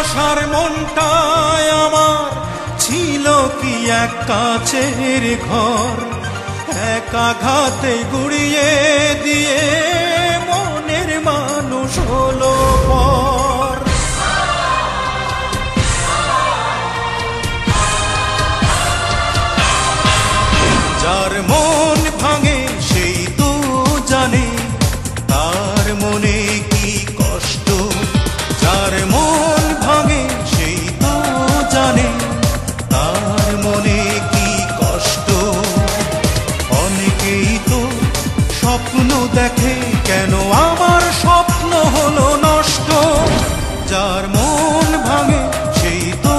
আশার মনটায় আমার ছিল কি এক কাচের ঘর, এক আঘাতে গুড়িয়ে দিয়ে মনের মানুষ হলো পর। যার মন ভাঙে সেই তো জানে তার মনে কি কষ্ট, যার মন ভাঙে সেই তো জানে তার মনে কি কষ্ট। অনেকেই তো স্বপ্ন দেখে, কেন আমার স্বপ্ন হলো নষ্ট। যার মন ভাঙে সেই তো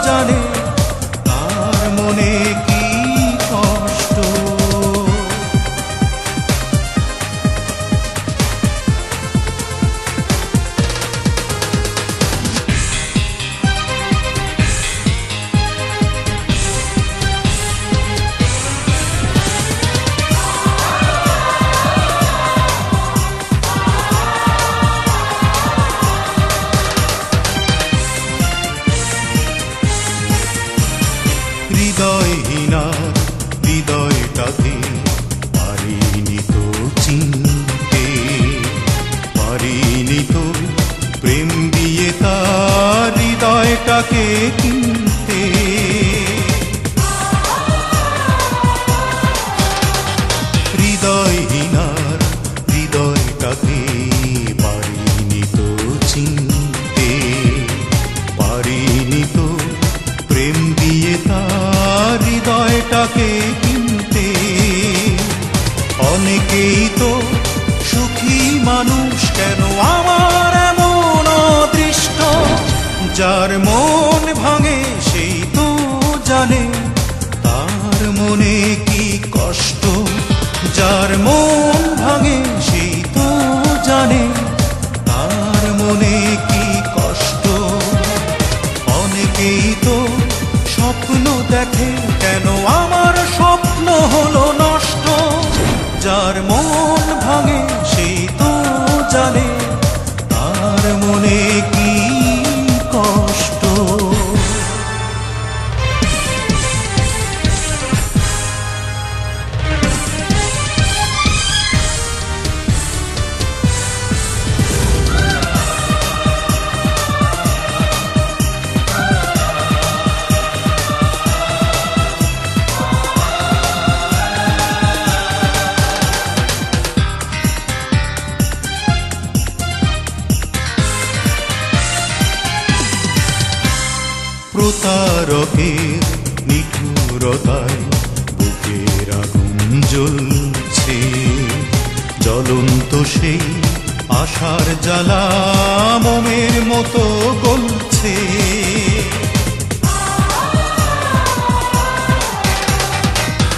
জানে তার মনে কি কষ্ট। হৃদয়হীনার হৃদয়টাকে পারিনি তো চিনতে, পারিনি তো প্রেম দিয়ে তার হৃদয়টাকে কিনতে। হৃদয়হীনার হৃদয়টাকে পারিনি তো চিনতে, পারিনি তো প্রেম দিয়ে তার হৃদয়টাকে কিনতে। অনেকেই তো সুখী মানুষ, কেন আমার এমন অদৃষ্ট। যার মন ভাঙে সেই তো জানে তার মনে কি কষ্ট, যার মন ভাঙে সেই তো জানে তার মনে কি কষ্ট। অনেকেই তো স্বপ্ন দেখে, কেন আমার স্বপ্ন হলো নষ্ট। যার মন ভাঙে সেই তো জানে তার মনে কি কষ্ট। প্রতারকের নিঠুরতায় বুকের আগুন জ্বলছে, জ্বলন্ত সেই আশার জ্বালা মোমের মতো গলছে।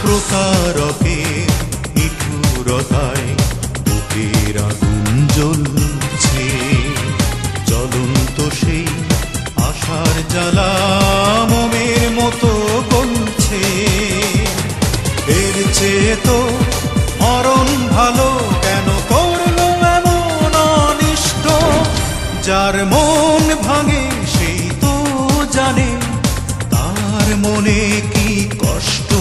প্রতারকের নিঠুরতায় বুকের আগুন জ্বলছে, জ্বলন্ত সেই আশার জ্বালা মোমের মতো গলছে। এর চেয়ে তো মরণ ভালো, কেন করলো এমন অনিষ্ট। যার মন ভাঙে সেই তো জানে তার মনে কি কষ্ট,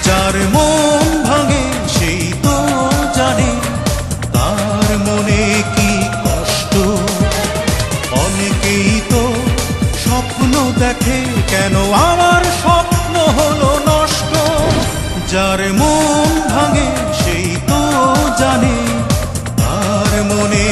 যার মন ভাঙে সেই তো জানে তার মনে কি কষ্ট। অনেকেই তো স্বপ্ন দেখে, কেন আমার স্বপ্ন হলো নষ্ট। যার মন ভাঙে সেই তো জানে তার মনে